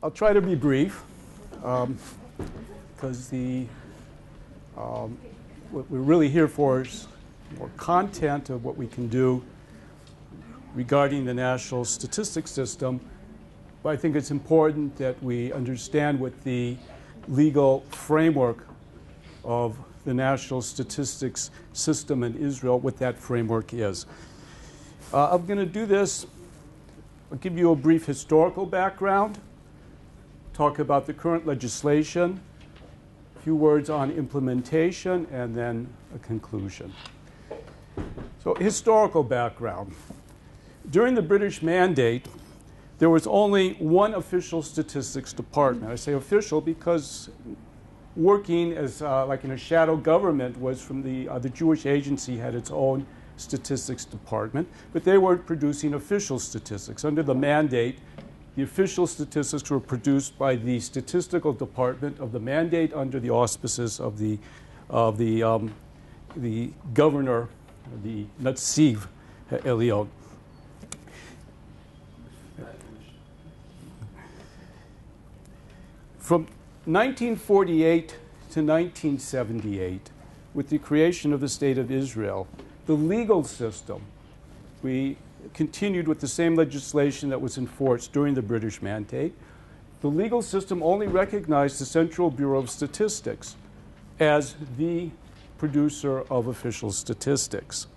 I'll try to be brief because what we're really here for is more content of what we can do regarding the national statistics system. But I think it's important that we understand what the legal framework of the national statistics system in Israel, what that framework is. I'm going to do this. I'll give you a brief historical background, talk about the current legislation, a few words on implementation, and then a conclusion. So, historical background. During the British Mandate, there was only one official statistics department. I say official because working as like in a shadow government was from the Jewish agency had its own statistics department, but they weren't producing official statistics. Under the mandate, the official statistics were produced by the statistical department of the mandate under the auspices of the governor, the Netziv Elyon. From 1948 to 1978, with the creation of the State of Israel, the legal system, we continued with the same legislation that was enforced during the British Mandate. The legal system only recognized the Central Bureau of Statistics as the producer of official statistics.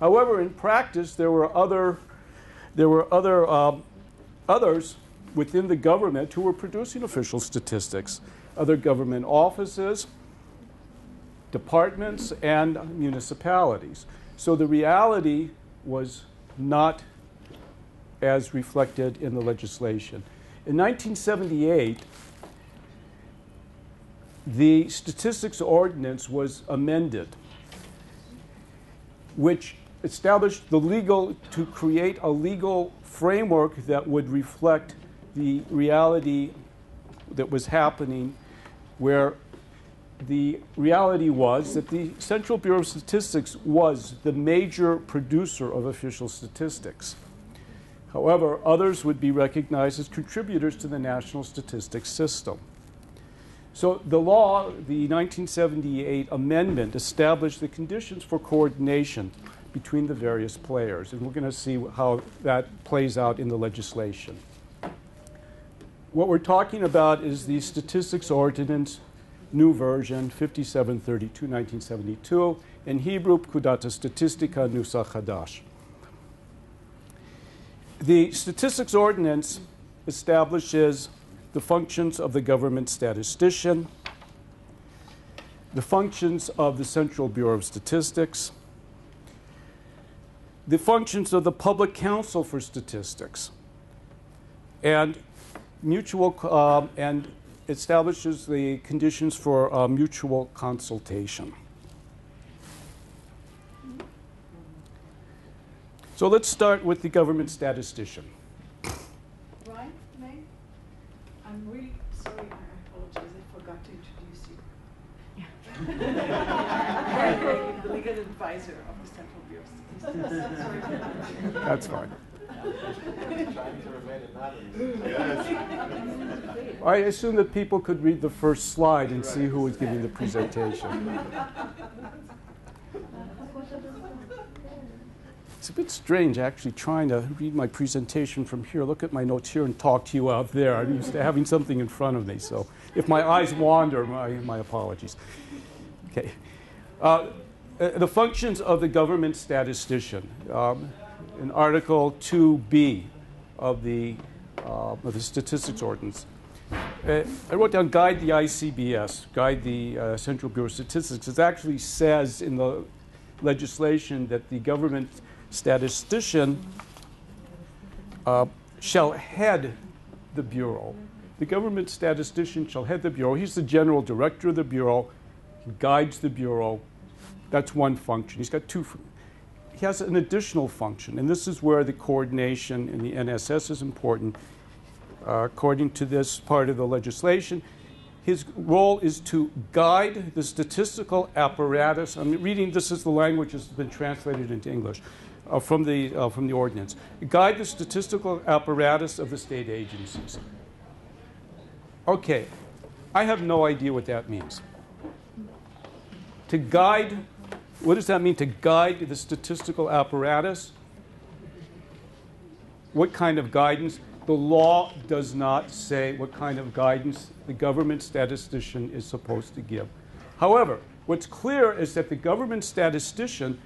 However, in practice, there were others within the government who were producing official statistics, other government offices, departments, and municipalities. So the reality was not as reflected in the legislation. In 1978, the Statistics Ordinance was amended, which established to create a legal framework that would reflect the reality that was happening, where the reality was that the Central Bureau of Statistics was the major producer of official statistics. However, others would be recognized as contributors to the national statistics system. So the law, the 1978 amendment, established the conditions for coordination between the various players, and we're going to see how that plays out in the legislation. What we're talking about is the Statistics Ordinance, new version, 5732, 1972, in Hebrew, Pkudata Statistika Nusach Hadash. The Statistics Ordinance establishes the functions of the government statistician, the functions of the Central Bureau of Statistics, the functions of the Public Council for Statistics, and and establishes the conditions for mutual consultation. So let's start with the government statistician. Ryan, May? I'm really sorry, I apologize, I forgot to introduce you. The legal advisor of the Central Bureau of Statistics. Sorry. That's fine. I assume that people could read the first slide and see who was giving the presentation. It's a bit strange actually trying to read my presentation from here, look at my notes here, and talk to you out there. I'm used to having something in front of me, so if my eyes wander, my apologies. Okay. The functions of the government statistician. In Article 2B of the Statistics Ordinance. I wrote down guide the ICBS, guide the Central Bureau of Statistics. It actually says in the legislation that the government statistician shall head the Bureau. The government statistician shall head the Bureau. He's the general director of the Bureau. He guides the Bureau. That's one function. He's got two. He has an additional function, and this is where the coordination in the NSS is important. According to this part of the legislation, his role is to guide the statistical apparatus. I'm reading, this is the language that's been translated into English from the ordinance. Guide the statistical apparatus of the state agencies. Okay, I have no idea what that means. To guide, what does that mean? To guide the statistical apparatus? What kind of guidance? The law does not say what kind of guidance the government statistician is supposed to give. However, what's clear is that the government statistician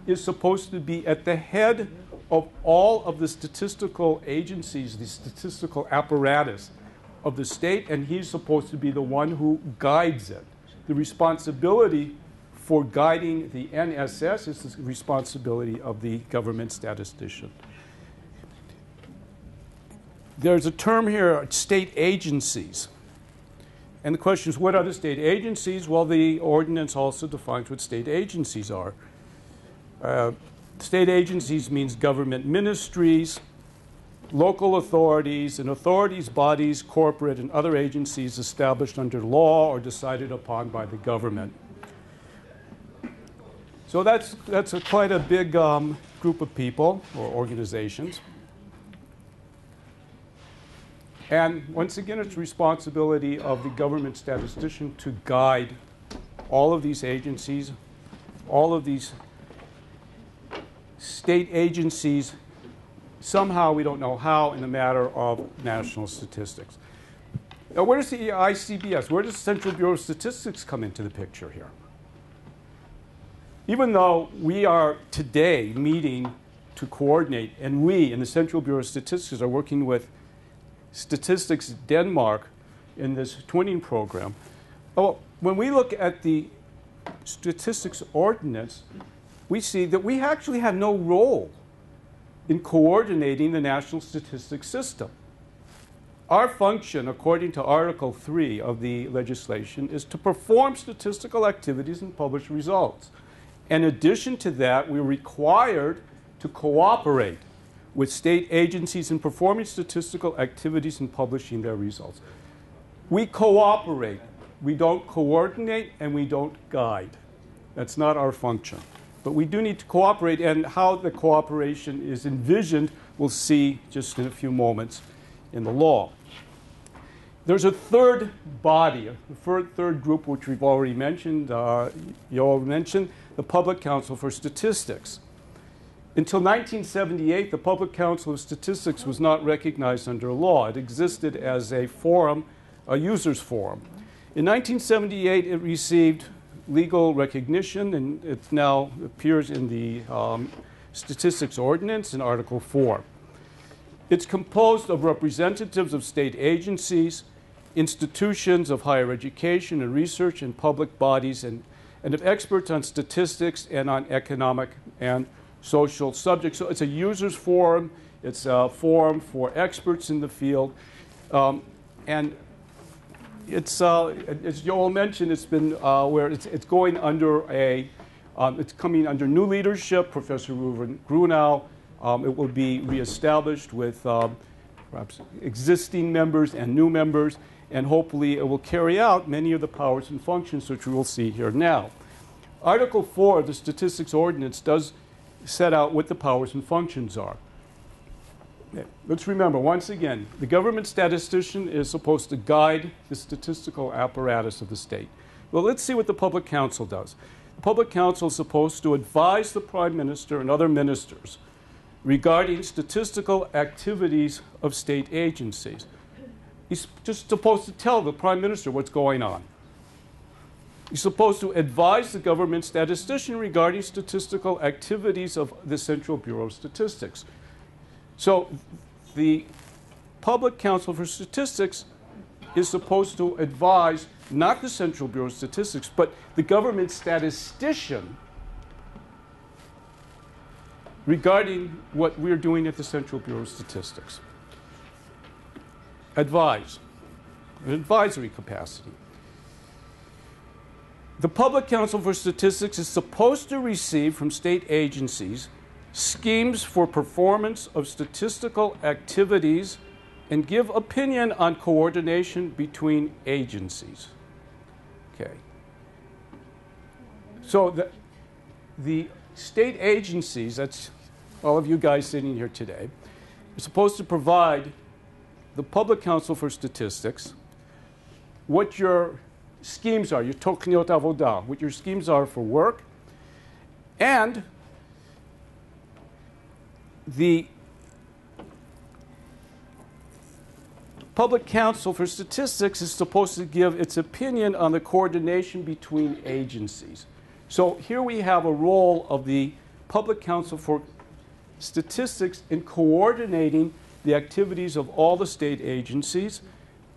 is supposed to be at the head of all of the statistical agencies, the statistical apparatus of the state, and he's supposed to be the one who guides it. The responsibility for guiding the NSS is the responsibility of the government statistician. There's a term here, state agencies. And the question is, what are the state agencies? Well, the ordinance also defines what state agencies are. State agencies means government ministries, local authorities, and authorities, bodies, corporate, and other agencies established under law or decided upon by the government. So that's quite a big group of people or organizations. And once again, it's responsibility of the government statistician to guide all of these agencies, all of these state agencies, somehow, we don't know how, in the matter of national statistics. Now, where does the ICBS, where does the Central Bureau of Statistics come into the picture here? Even though we are today meeting to coordinate, and we in the Central Bureau of Statistics are working with Statistics Denmark in this twinning program. Oh, when we look at the statistics ordinance, we see that we actually have no role in coordinating the national statistics system. Our function, according to Article 3 of the legislation, is to perform statistical activities and publish results. In addition to that, we're required to cooperate with state agencies in performing statistical activities and publishing their results. We cooperate. We don't coordinate, and we don't guide. That's not our function. But we do need to cooperate, and how the cooperation is envisioned, we'll see just in a few moments in the law. There's a third body, a third group, which we've already mentioned. You all mentioned the Public Council for Statistics. Until 1978, the Public Council of Statistics was not recognized under law. It existed as a forum, a users forum. In 1978, it received legal recognition, and it now appears in the Statistics Ordinance in Article 4. It's composed of representatives of state agencies, institutions of higher education and research, and public bodies, and of experts on statistics and on economic and social subjects. So it's a users forum. It's a forum for experts in the field. And it's, as Joel mentioned, it's been where it's going under it's coming under new leadership, Professor Reuven Grunau. It will be reestablished with perhaps existing members and new members, and hopefully it will carry out many of the powers and functions which we will see here now. Article 4 of the Statistics Ordinance does set out what the powers and functions are. Let's remember, once again, the government statistician is supposed to guide the statistical apparatus of the state. Well, let's see what the Public Council does. The Public Council is supposed to advise the Prime Minister and other ministers regarding statistical activities of state agencies. He's just supposed to tell the Prime Minister what's going on. He's supposed to advise the government statistician regarding statistical activities of the Central Bureau of Statistics. So the Public Council for Statistics is supposed to advise not the Central Bureau of Statistics, but the government statistician regarding what we're doing at the Central Bureau of Statistics. Advise, an advisory capacity. The Public Council for Statistics is supposed to receive from state agencies schemes for performance of statistical activities and give opinion on coordination between agencies. Okay. So the state agencies, that's all of you guys sitting here today, are supposed to provide the Public Council for Statistics what your schemes are, your tokniot avodah, what your schemes are for work, and the Public Council for Statistics is supposed to give its opinion on the coordination between agencies. So here we have a role of the Public Council for Statistics in coordinating the activities of all the state agencies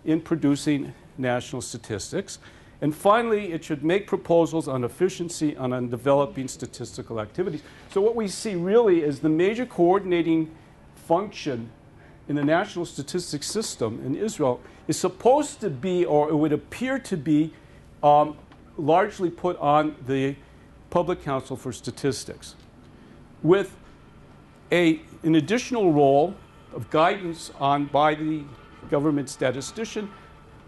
in producing national statistics. And finally, it should make proposals on efficiency and on developing statistical activities. So what we see really is the major coordinating function in the national statistics system in Israel is supposed to be, or it would appear to be, largely put on the Public Council for Statistics, with an additional role of guidance on by the government statistician.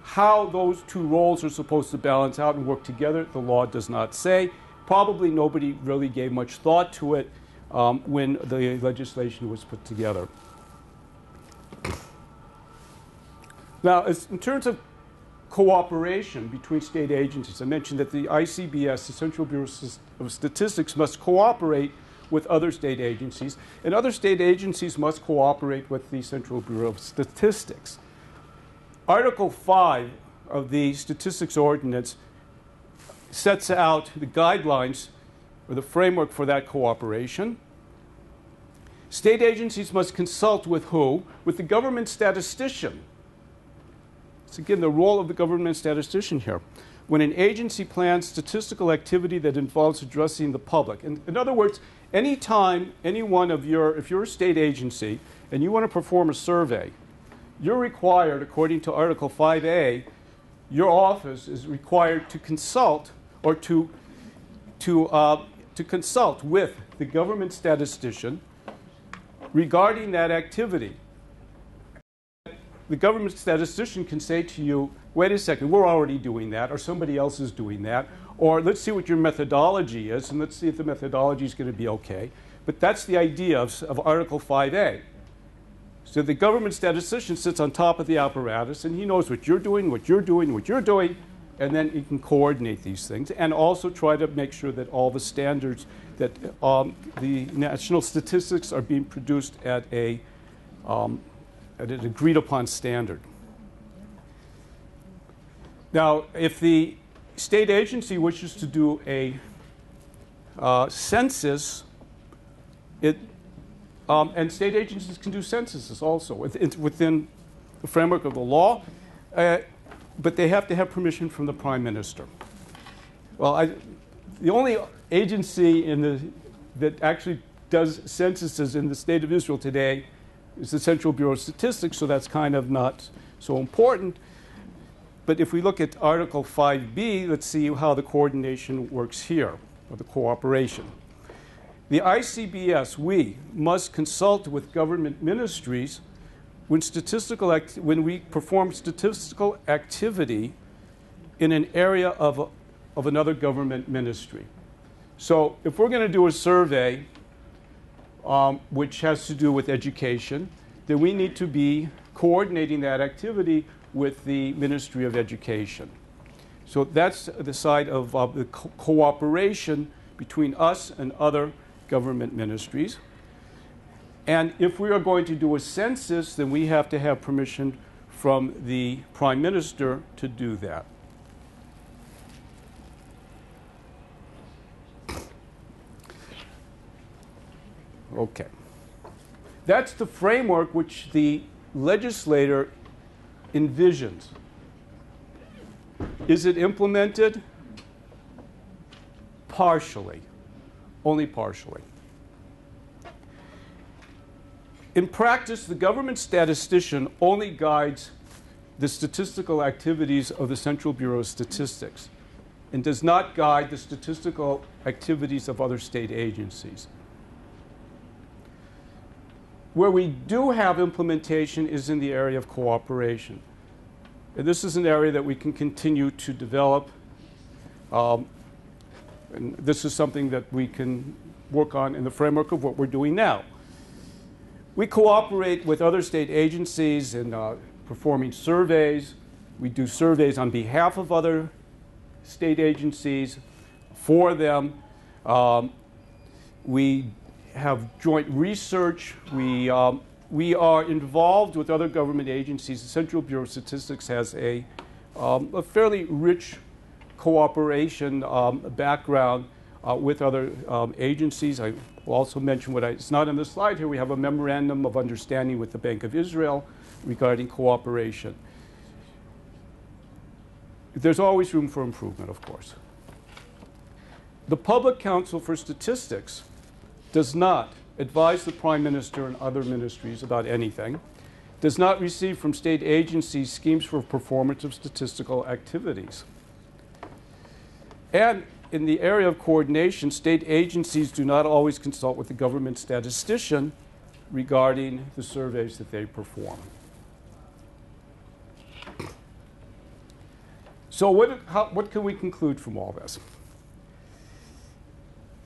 How those two roles are supposed to balance out and work together, the law does not say. Probably nobody really gave much thought to it when the legislation was put together. Now, in terms of cooperation between state agencies, I mentioned that the ICBS, the Central Bureau of Statistics, must cooperate with other state agencies, and other state agencies must cooperate with the Central Bureau of Statistics. Article 5 of the Statistics Ordinance sets out the guidelines or the framework for that cooperation. State agencies must consult with who? With the government statistician. It's again the role of the government statistician here. When an agency plans statistical activity that involves addressing the public. In other words, anytime any one of if you're a state agency and you want to perform a survey, you're required, according to Article 5A, your office is required to consult or to consult with the government statistician regarding that activity. The government statistician can say to you, wait a second, we're already doing that, or somebody else is doing that, or let's see what your methodology is, and let's see if the methodology is going to be okay. But that's the idea of Article 5A. So the government statistician sits on top of the apparatus, and he knows what you're doing, what you're doing, what you're doing, and then he can coordinate these things, and also try to make sure that all the standards that the national statistics are being produced at an agreed upon standard. Now, if the state agency wishes to do a census, and state agencies can do censuses also within the framework of the law, but they have to have permission from the Prime Minister. Well, the only agency that actually does censuses in the state of Israel today is the Central Bureau of Statistics, so that's kind of not so important. But if we look at Article 5B, let's see how the coordination works here, or the cooperation. The ICBS, we must consult with government ministries when we perform statistical activity in an area of another government ministry. So if we're going to do a survey which has to do with education, then we need to be coordinating that activity with the Ministry of Education. So that's the side of the cooperation between us and other government ministries. And if we are going to do a census, then we have to have permission from the Prime Minister to do that. Okay. That's the framework which the legislator envisions. Is it implemented? Partially. Only partially. In practice, the government statistician only guides the statistical activities of the Central Bureau of Statistics and does not guide the statistical activities of other state agencies. Where we do have implementation is in the area of cooperation. And this is an area that we can continue to develop. And this is something that we can work on in the framework of what we're doing now. We cooperate with other state agencies in performing surveys, We do surveys on behalf of other state agencies, for them. We have joint research. We are involved with other government agencies. The Central Bureau of Statistics has a fairly rich cooperation background with other agencies. I will also mention it's not on the slide here. We have a memorandum of understanding with the Bank of Israel regarding cooperation. There's always room for improvement, of course. The Public Council for Statistics does not advise the Prime Minister and other ministries about anything, does not receive from state agencies schemes for performance of statistical activities. And in the area of coordination, state agencies do not always consult with the government statistician regarding the surveys that they perform. So what can we conclude from all this?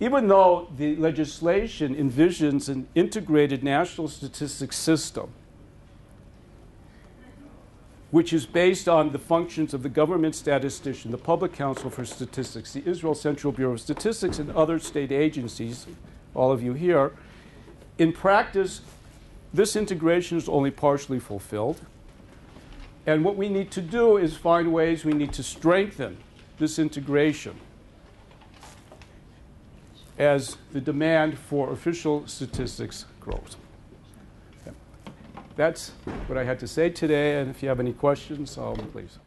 Even though the legislation envisions an integrated national statistics system, which is based on the functions of the government statistician, the Public Council for Statistics, the Israel Central Bureau of Statistics, and other state agencies, all of you here, in practice, this integration is only partially fulfilled. And what we need to do is find ways we need to strengthen this integration as the demand for official statistics grows. Okay. That's what I had to say today, and if you have any questions, please.